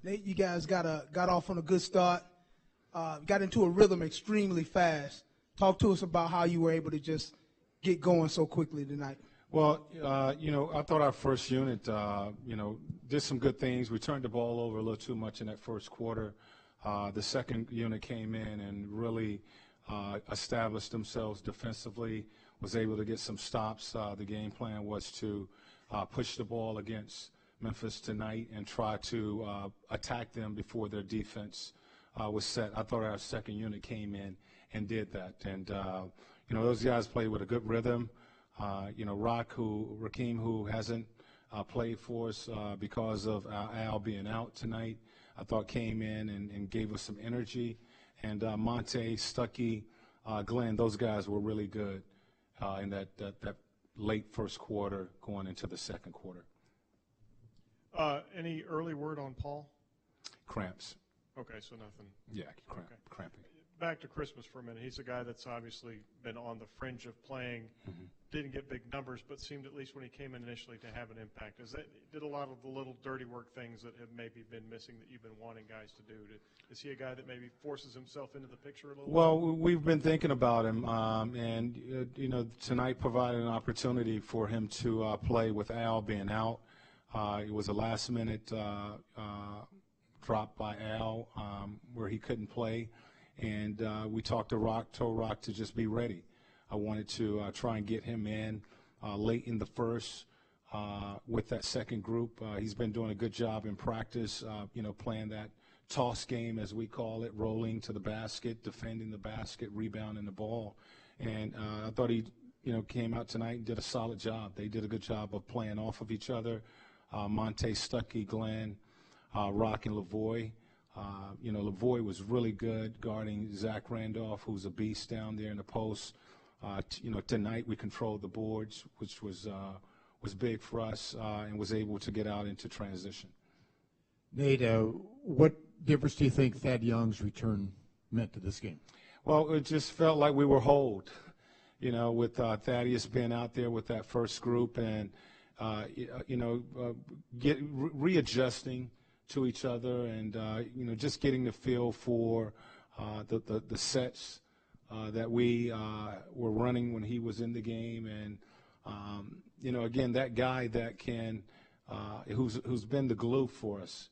Nate, you guys got off on a good start, got into a rhythm extremely fast. Talk to us about how you were able to just get going so quickly tonight. Well, I thought our first unit, did some good things. We turned the ball over a little too much in that first quarter. The second unit came in and really established themselves defensively, was able to get some stops. The game plan was to push the ball against Memphis tonight and try to attack them before their defense was set. I thought our second unit came in and did that. And, those guys played with a good rhythm. Rakeem, who hasn't played for us because of Al being out tonight, I thought came in and gave us some energy. And Monte, Stuckey, Glenn, those guys were really good in that late first quarter going into the second quarter. Any early word on Paul? Cramps. Okay, so nothing. Yeah, cramping. Back to Christmas for a minute. He's a guy that's obviously been on the fringe of playing. Mm-hmm. Didn't get big numbers, but seemed at least when he came in initially to have an impact. Did a lot of the little dirty work things that have maybe been missing that you've been wanting guys to do. Is he a guy that maybe forces himself into the picture a little bit? Well, we've been thinking about him, tonight provided an opportunity for him to play with Al being out. It was a last-minute drop by Al where he couldn't play, and we talked to Rock, told Rock to just be ready. I wanted to try and get him in late in the first with that second group. He's been doing a good job in practice, playing that toss game, as we call it, rolling to the basket, defending the basket, rebounding the ball. And I thought he, came out tonight and did a solid job. They did a good job of playing off of each other. Monte, Stuckey, Glenn, Rock, and Lavoie. Lavoie was really good guarding Zach Randolph, who's a beast down there in the post. Tonight we controlled the boards, which was big for us, and was able to get out into transition. Nate, what difference do you think Thad Young's return meant to this game? Well, it just felt like we were holed, with Thaddeus being out there with that first group and, readjusting to each other and, just getting the feel for the sets that we were running when he was in the game. And, again, that guy that can who's been the glue for us,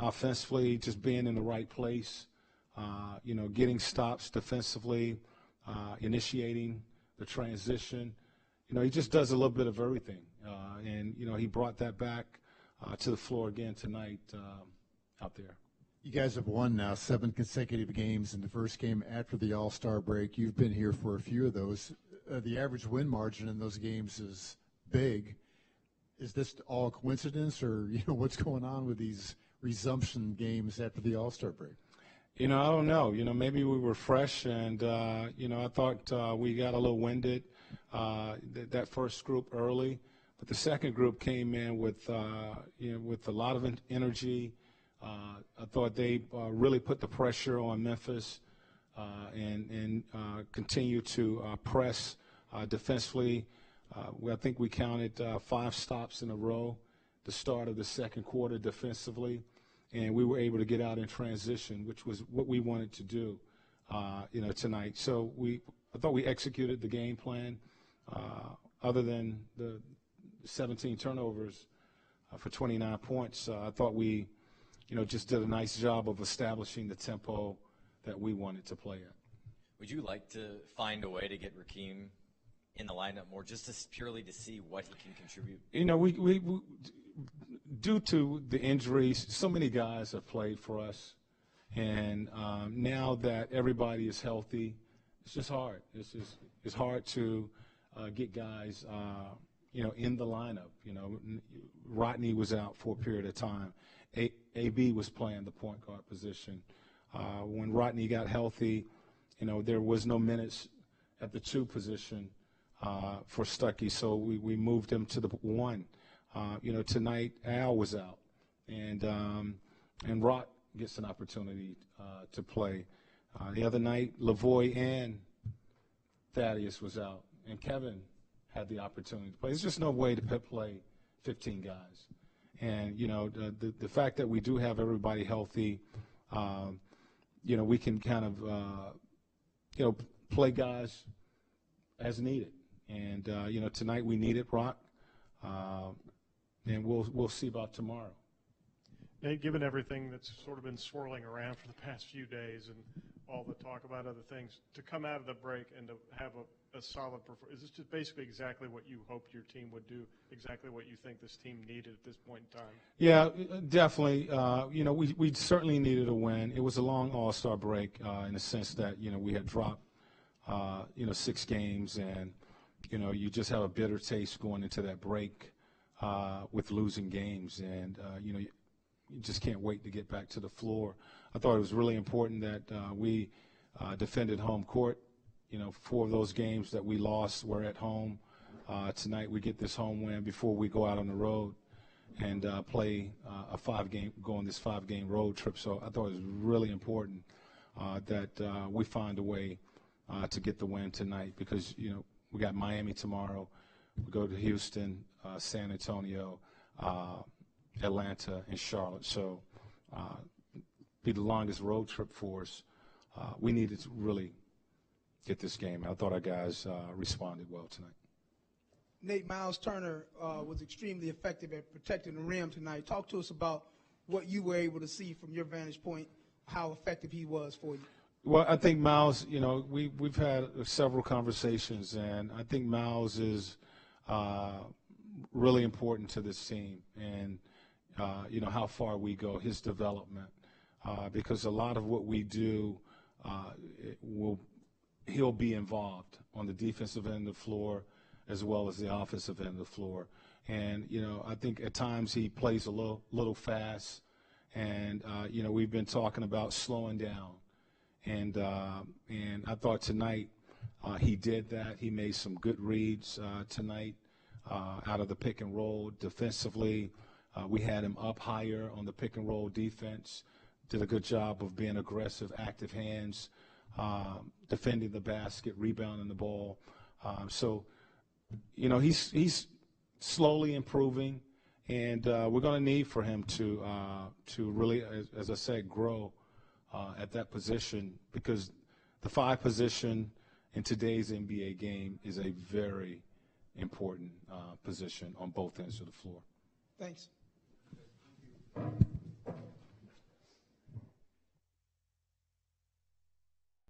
offensively, just being in the right place, getting stops defensively, initiating the transition. He just does a little bit of everything. And he brought that back to the floor again tonight out there. You guys have won now 7 consecutive games in the first game after the All-Star break. You've been here for a few of those. The average win margin in those games is big. Is this all coincidence, or what's going on with these resumption games after the All-Star break? I don't know. Maybe we were fresh, and I thought we got a little winded that first group early, but the second group came in with with a lot of energy. I thought they really put the pressure on Memphis and continue to press defensively. I think we counted 5 stops in a row the start of the second quarter defensively, and we were able to get out in transition, which was what we wanted to do, tonight. So I thought we executed the game plan, other than the 17 turnovers for 29 points. I thought we, just did a nice job of establishing the tempo that we wanted to play at. Would you like to find a way to get Rakeem in the lineup more, just purely to see what he can contribute? We due to the injuries, so many guys have played for us, and now that everybody is healthy, it's just hard. It's hard to get guys, in the lineup. Rodney was out for a period of time. AB was playing the point guard position. When Rodney got healthy, there was no minutes at the 2 position for Stuckey, so we moved him to the 1. Tonight Al was out, and Rock gets an opportunity to play. The other night, Lavoie and Thaddeus was out, and Kevin had the opportunity to play. There's just no way to play 15 guys. And, the fact that we do have everybody healthy, we can kind of, play guys as needed. And, tonight we needed Rock, and we'll see about tomorrow. Nate, given everything that's sort of been swirling around for the past few days and all the talk about other things, to come out of the break and to have a solid performance, is this just basically exactly what you hoped your team would do, exactly what you think this team needed at this point in time? Yeah, definitely. We certainly needed a win. It was a long All-Star break in the sense that, we had dropped, 6 games, and, you just have a bitter taste going into that break with losing games. And, you just can't wait to get back to the floor. I thought it was really important that we defended home court. 4 of those games that we lost were at home. Tonight we get this home win before we go out on the road and play go on this 5-game road trip. So I thought it was really important that we find a way to get the win tonight because, we got Miami tomorrow. We go to Houston, San Antonio, Atlanta, and Charlotte. So be the longest road trip for us. We needed to really get this game. I thought our guys responded well tonight. Nate, Myles Turner was extremely effective at protecting the rim tonight. Talk to us about what you were able to see from your vantage point, how effective he was for you. Well, I think Myles, we've had several conversations, and I think Myles is really important to this team and, how far we go, his development, because a lot of what we do he'll be involved on the defensive end of the floor as well as the offensive end of the floor. And, I think at times he plays a little fast, and, we've been talking about slowing down. And I thought tonight he did that. He made some good reads tonight out of the pick and roll defensively. We had him up higher on the pick and roll defense. Did a good job of being aggressive, active hands, defending the basket, rebounding the ball. So, he's slowly improving, and we're going to need for him to really, as I said, grow at that position, because the 5 position in today's NBA game is a very important position on both ends of the floor. Thanks.